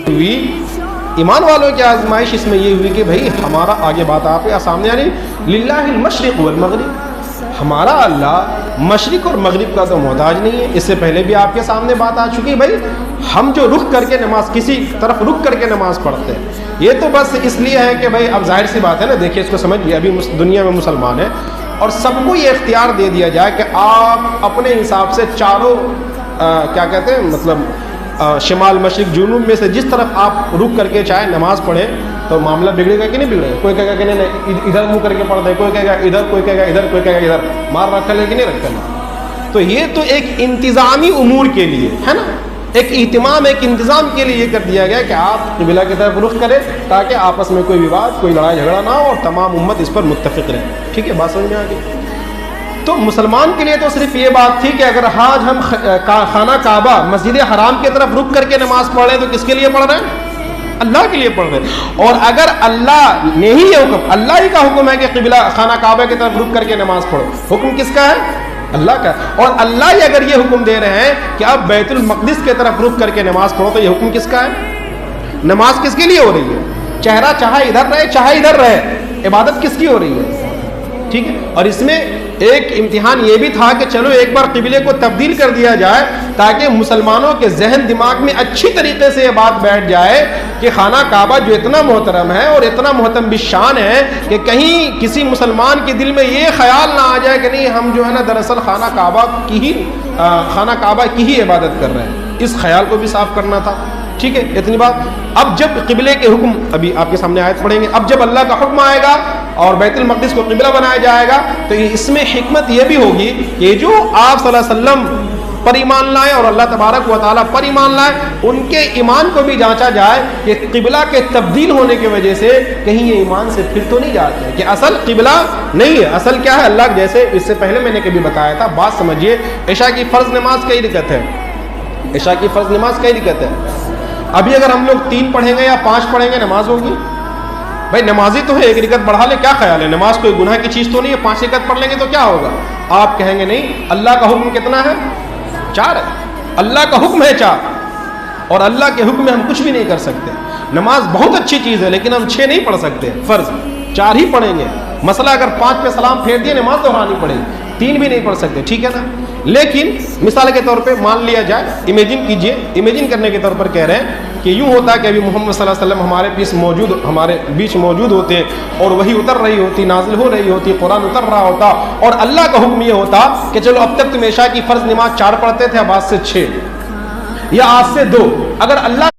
ہوئی ایمان والوں کی آزمائش اس میں یہ ہوئی کہ بھئی ہمارا آگے بات آپ کے سامنے آ رہی للہ المشرق والمغرب، ہمارا اللہ مشرق اور مغرب کا تو محتاج نہیں ہے. اس سے پہلے بھی آپ کے سامنے بات آ چکی بھائی ہم جو رخ کر کے نماز کسی طرف رخ کر کے نماز پڑھتے ہیں یہ تو بس اس لیے ہے کہ بھائی اب ظاہر سی بات ہے نا، دیکھیے اس کو سمجھیے، ابھی دنیا میں مسلمان ہیں اور سب کو یہ اختیار دے دیا جائے کہ آپ اپنے حساب سے چاروں کیا کہتے ہیں مطلب شمال مشرق جنوب میں سے جس طرف آپ رخ کر کے چاہے نماز پڑھیں تو معاملہ بگڑے گا کہ نہیں بگڑے گا؟ کوئی کہے گا کہ نہیں ادھر منہ کر کے پڑھ دے، کوئی کہے گا ادھر، کوئی کہے گا ادھر، کوئی کہے گا ادھر. مار رکھا ہے کہ نہیں رکھا ہے؟ تو یہ تو ایک انتظامی امور کے لیے ہے نا، ایک اہتمام، ایک انتظام کے لیے یہ کر دیا گیا کہ آپ قبلہ کی طرف رخ کریں تاکہ آپس میں کوئی وواد، کوئی لڑائی جھگڑا نہ ہو اور تمام امت اس پر متفق رہے. ٹھیک ہے، بات سمجھ میں آ گئی؟ تو مسلمان کے لیے تو صرف یہ بات تھی کہ اگر آج ہم خانہ کعبہ مسجد حرام کی طرف رخ کر کے نماز پڑھ رہے ہیں تو کس کے لیے پڑھ رہے ہیں؟ اللہ کے لیے پڑھ رہے ہیں. اور اگر اللہ نے ہی یہ حکم، اللہ ہی کا حکم ہے کہ قبلہ خانہ کعبہ کی طرف رخ کر کے نماز پڑھو، حکم کس کا ہے؟ اللہ کا. اور اللہ ہی اگر یہ حکم دے رہے ہیں کہ اب بیت المقدس کی طرف رخ کر کے نماز پڑھو تو یہ حکم کس کا ہے؟ نماز کس کے لیے ہو رہی ہے؟ چہرہ چاہے ادھر رہے چاہے ادھر رہے، عبادت کس کی ہو رہی ہے؟ ٹھیک ہے. اور اس میں ایک امتحان یہ بھی تھا کہ چلو ایک بار قبلے کو تبدیل کر دیا جائے تاکہ مسلمانوں کے ذہن دماغ میں اچھی طریقے سے یہ بات بیٹھ جائے کہ خانہ کعبہ جو اتنا محترم ہے اور اتنا محترم بالشان ہے کہ کہیں کسی مسلمان کے دل میں یہ خیال نہ آ جائے کہ نہیں ہم جو ہے نا دراصل خانہ کعبہ کی ہی عبادت کر رہے ہیں. اس خیال کو بھی صاف کرنا تھا. ٹھیک ہے، اتنی بات. اب جب قبلے کے حکم، ابھی آپ کے سامنے آیت پڑھیں گے، اب جب اللہ کا حکم آئے گا اور بیت المقدس کو قبلہ بنایا جائے گا تو اس میں حکمت یہ بھی ہوگی کہ جو آپ صلی اللہ علیہ وسلم پر ایمان لائے اور اللہ تبارک و تعالیٰ پر ایمان لائے ان کے ایمان کو بھی جانچا جائے کہ قبلہ کے تبدیل ہونے کی وجہ سے کہیں یہ ایمان سے پھر تو نہیں جاتے کہ اصل قبلہ نہیں ہے. اصل کیا ہے؟ اللہ. جیسے اس سے پہلے میں نے کبھی بتایا تھا، بات سمجھیے، عشاء کی فرض نماز کئی رکعت ہے؟ عشاء کی فرض نماز کئی رکعت ہے؟ ابھی اگر ہم لوگ 3 پڑھیں گے یا 5 پڑھیں گے نماز ہوگی؟ بھائی نمازی تو ہے، 1 رکعت بڑھا لے، کیا خیال ہے؟ نماز کوئی گناہ کی چیز تو نہیں ہے، 5 رکعت پڑھ لیں گے تو کیا ہوگا؟ آپ کہیں گے نہیں، اللہ کا حکم کتنا ہے؟ 4 ہے. اللہ کا حکم ہے 4 اور اللہ کے حکم میں ہم کچھ بھی نہیں کر سکتے. نماز بہت اچھی چیز ہے لیکن ہم 6 نہیں پڑھ سکتے فرض، 4 ہی پڑھیں گے. مسئلہ اگر 5 پہ سلام پھیر دیے نماز دہرانی پڑے گی، 3 بھی نہیں پڑھ سکتے. ٹھیک ہے نا. لیکن مثال کے طور پہ مان لیا جائے، امیجن کیجئے، امیجن کرنے کے طور پر کہہ رہے ہیں کہ یوں ہوتا کہ ابھی محمد صلی اللہ علیہ وسلم ہمارے بیچ موجود ہوتے اور وہی اتر رہی ہوتی، نازل ہو رہی ہوتی، قرآن اتر رہا ہوتا اور اللہ کا حکم یہ ہوتا کہ چلو اب تک تم عشاء کی فرض نماز 4 پڑھتے تھے، اب آج سے 6 یا آج سے 2. اگر اللہ